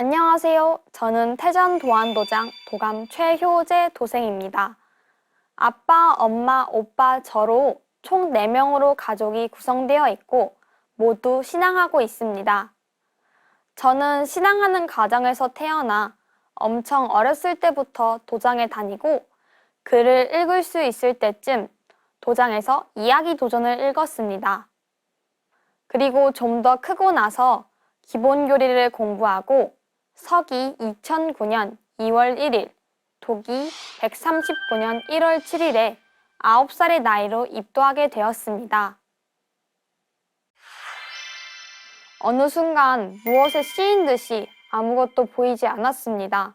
안녕하세요. 저는 태전도안도장 도감 최효재 도생입니다. 아빠, 엄마, 오빠, 저로 총 4명으로 가족이 구성되어 있고 모두 신앙하고 있습니다. 저는 신앙하는 가정에서 태어나 엄청 어렸을 때부터 도장에 다니고 글을 읽을 수 있을 때쯤 도장에서 이야기 도전을 읽었습니다. 그리고 좀 더 크고 나서 기본교리를 공부하고 서기 2009년 2월 1일, 도기 139년 1월 7일에 9살의 나이로 입도하게 되었습니다. 어느 순간 무엇에 씌인 듯이 아무것도 보이지 않았습니다.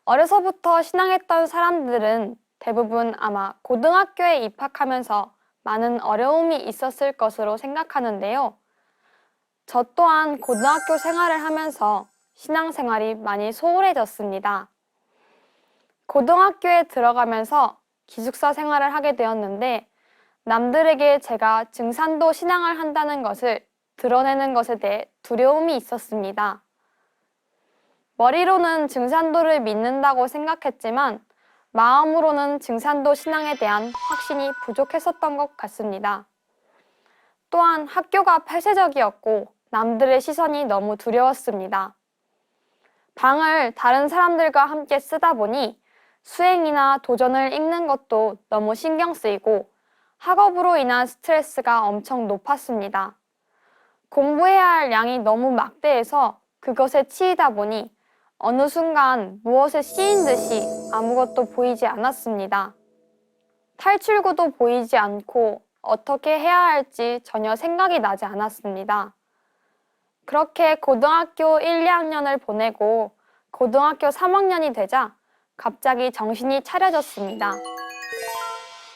어려서부터 신앙했던 사람들은 대부분 아마 고등학교에 입학하면서 많은 어려움이 있었을 것으로 생각하는데요. 저 또한 고등학교 생활을 하면서 신앙생활이 많이 소홀해졌습니다. 고등학교에 들어가면서 기숙사 생활을 하게 되었는데 남들에게 제가 증산도 신앙을 한다는 것을 드러내는 것에 대해 두려움이 있었습니다. 머리로는 증산도를 믿는다고 생각했지만 마음으로는 증산도 신앙에 대한 확신이 부족했었던 것 같습니다. 또한 학교가 폐쇄적이었고 남들의 시선이 너무 두려웠습니다. 방을 다른 사람들과 함께 쓰다 보니 수행이나 도전을 읽는 것도 너무 신경 쓰이고 학업으로 인한 스트레스가 엄청 높았습니다. 공부해야 할 양이 너무 막대해서 그것에 치이다 보니 어느 순간 무엇에 씌인 듯이 아무것도 보이지 않았습니다. 탈출구도 보이지 않고 어떻게 해야 할지 전혀 생각이 나지 않았습니다. 그렇게 고등학교 1, 2학년을 보내고 고등학교 3학년이 되자 갑자기 정신이 차려졌습니다.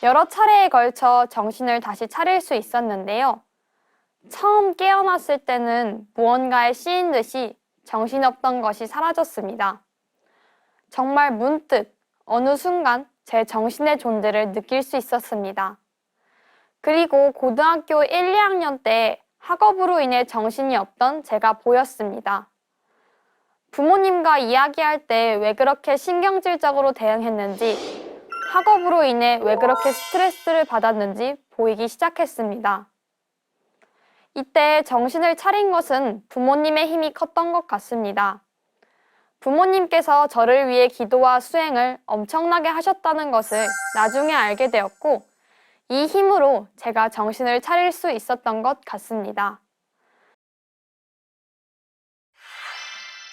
여러 차례에 걸쳐 정신을 다시 차릴 수 있었는데요. 처음 깨어났을 때는 무언가에 씌인 듯이 정신없던 것이 사라졌습니다. 정말 문득 어느 순간 제 정신의 존재를 느낄 수 있었습니다. 그리고 고등학교 1, 2학년 때 학업으로 인해 정신이 없던 제가 보였습니다. 부모님과 이야기할 때 왜 그렇게 신경질적으로 대응했는지, 학업으로 인해 왜 그렇게 스트레스를 받았는지 보이기 시작했습니다. 이때 정신을 차린 것은 부모님의 힘이 컸던 것 같습니다. 부모님께서 저를 위해 기도와 수행을 엄청나게 하셨다는 것을 나중에 알게 되었고, 이 힘으로 제가 정신을 차릴 수 있었던 것 같습니다.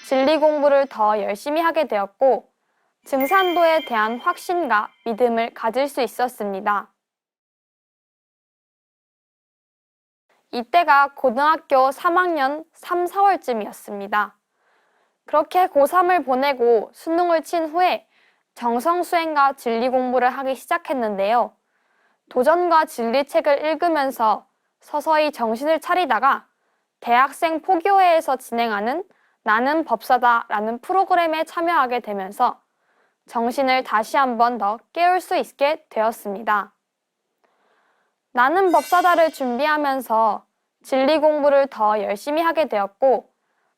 진리 공부를 더 열심히 하게 되었고, 증산도에 대한 확신과 믿음을 가질 수 있었습니다. 이때가 고등학교 3학년 3, 4월쯤이었습니다. 그렇게 고3을 보내고 수능을 친 후에 정성수행과 진리 공부를 하기 시작했는데요. 도전과 진리책을 읽으면서 서서히 정신을 차리다가 대학생 포교회에서 진행하는 나는 법사다라는 프로그램에 참여하게 되면서 정신을 다시 한 번 더 깨울 수 있게 되었습니다. 나는 법사다를 준비하면서 진리 공부를 더 열심히 하게 되었고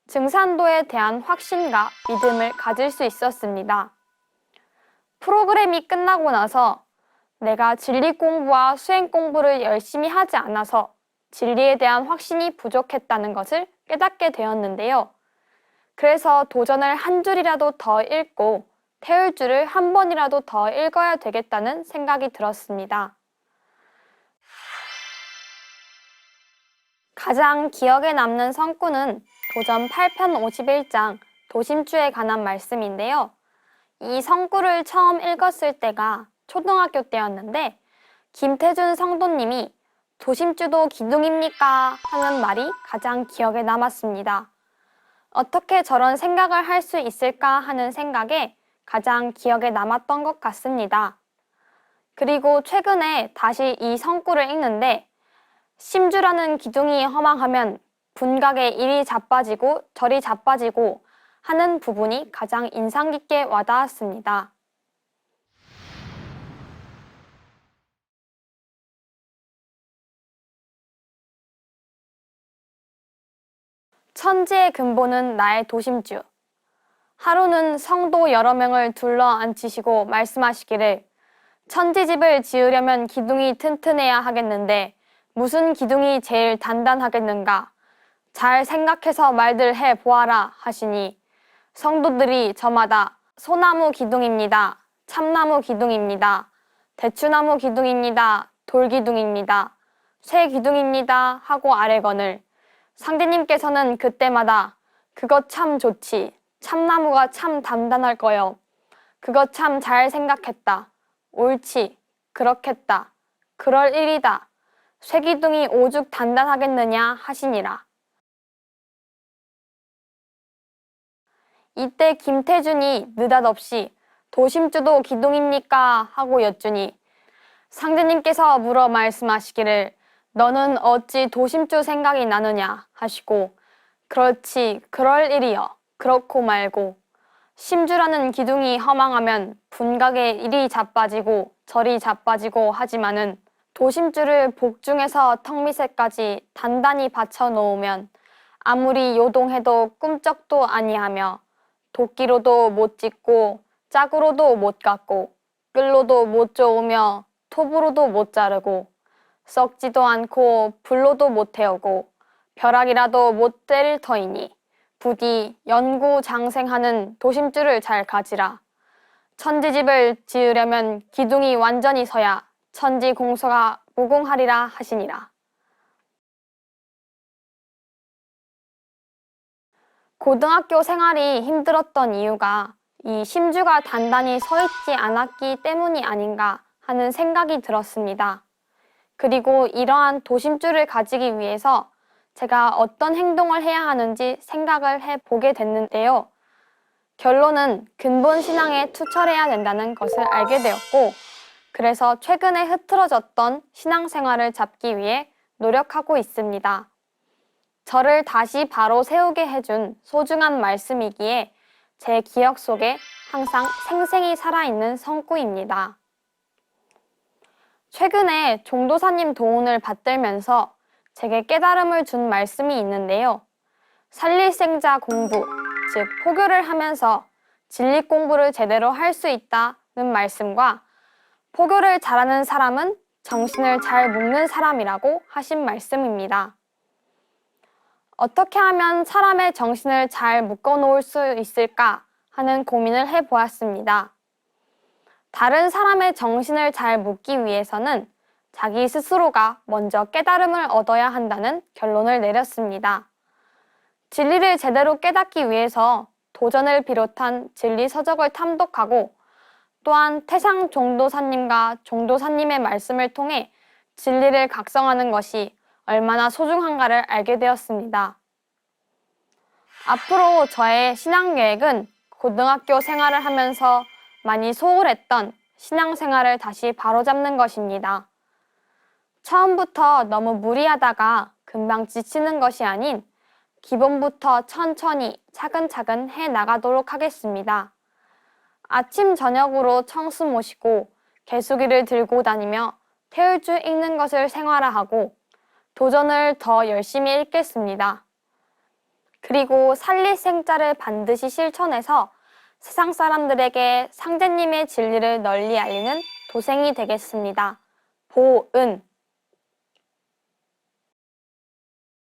증산도에 대한 확신과 믿음을 가질 수 있었습니다. 프로그램이 끝나고 나서 내가 진리 공부와 수행 공부를 열심히 하지 않아서 진리에 대한 확신이 부족했다는 것을 깨닫게 되었는데요. 그래서 도전을 한 줄이라도 더 읽고 태울 줄을 한 번이라도 더 읽어야 되겠다는 생각이 들었습니다. 가장 기억에 남는 성구는 도전 8편 51장 도심주에 관한 말씀인데요. 이 성구를 처음 읽었을 때가 초등학교 때였는데 김태준 성도님이 도심주도 기둥입니까? 하는 말이 가장 기억에 남았습니다. 어떻게 저런 생각을 할 수 있을까 하는 생각에 가장 기억에 남았던 것 같습니다. 그리고 최근에 다시 이 성구를 읽는데 심주라는 기둥이 허망하면 분각에 이리 자빠지고 저리 자빠지고 하는 부분이 가장 인상 깊게 와닿았습니다. 천지의 근본은 나의 도심주. 하루는 성도 여러 명을 둘러 앉히시고 말씀하시기를 천지집을 지으려면 기둥이 튼튼해야 하겠는데 무슨 기둥이 제일 단단하겠는가? 잘 생각해서 말들 해보아라 하시니 성도들이 저마다 소나무 기둥입니다. 참나무 기둥입니다. 대추나무 기둥입니다. 돌기둥입니다. 쇠 기둥입니다. 하고 아래건을 상제님께서는 그때마다 그것 참 좋지. 참나무가 참 단단할 거요. 그것 참 잘 생각했다. 옳지. 그렇겠다. 그럴 일이다. 쇠기둥이 오죽 단단하겠느냐 하시니라. 이때 김태준이 느닷없이 도심주도 기둥입니까? 하고 여쭈니 상제님께서 물어 말씀하시기를 너는 어찌 도심주 생각이 나느냐 하시고 그렇지 그럴 일이여 그렇고 말고 심주라는 기둥이 허망하면 분각에 이리 자빠지고 저리 자빠지고 하지만은 도심주를 복중에서 턱밑에까지 단단히 받쳐 놓으면 아무리 요동해도 꿈쩍도 아니하며 도끼로도 못 찢고 짝으로도 못 깎고 끌로도 못 쪼으며 톱으로도 못 자르고 썩지도 않고 불로도 못 태우고 벼락이라도 못 때릴 터이니 부디 연구장생하는 도심줄을 잘 가지라. 천지집을 지으려면 기둥이 완전히 서야 천지공서가 무궁하리라 하시니라. 고등학교 생활이 힘들었던 이유가 이 심주가 단단히 서 있지 않았기 때문이 아닌가 하는 생각이 들었습니다. 그리고 이러한 도심줄을 가지기 위해서 제가 어떤 행동을 해야 하는지 생각을 해보게 됐는데요. 결론은 근본 신앙에 투철해야 된다는 것을 알게 되었고, 그래서 최근에 흐트러졌던 신앙생활을 잡기 위해 노력하고 있습니다. 저를 다시 바로 세우게 해준 소중한 말씀이기에 제 기억 속에 항상 생생히 살아있는 성구입니다. 최근에 종도사님 도움을 받들면서 제게 깨달음을 준 말씀이 있는데요. 살릴생자 공부, 즉 포교를 하면서 진리 공부를 제대로 할 수 있다는 말씀과 포교를 잘하는 사람은 정신을 잘 묶는 사람이라고 하신 말씀입니다. 어떻게 하면 사람의 정신을 잘 묶어 놓을 수 있을까 하는 고민을 해보았습니다. 다른 사람의 정신을 잘 묶기 위해서는 자기 스스로가 먼저 깨달음을 얻어야 한다는 결론을 내렸습니다. 진리를 제대로 깨닫기 위해서 도전을 비롯한 진리 서적을 탐독하고 또한 태상 종도사님과 종도사님의 말씀을 통해 진리를 각성하는 것이 얼마나 소중한가를 알게 되었습니다. 앞으로 저의 신앙 계획은 고등학교 생활을 하면서 많이 소홀했던 신앙생활을 다시 바로잡는 것입니다. 처음부터 너무 무리하다가 금방 지치는 것이 아닌 기본부터 천천히 차근차근 해 나가도록 하겠습니다. 아침 저녁으로 청수 모시고 개수기를 들고 다니며 태울주 읽는 것을 생활화하고 도전을 더 열심히 읽겠습니다. 그리고 살릴생자를 반드시 실천해서 세상 사람들에게 상제님의 진리를 널리 알리는 도생이 되겠습니다. 보은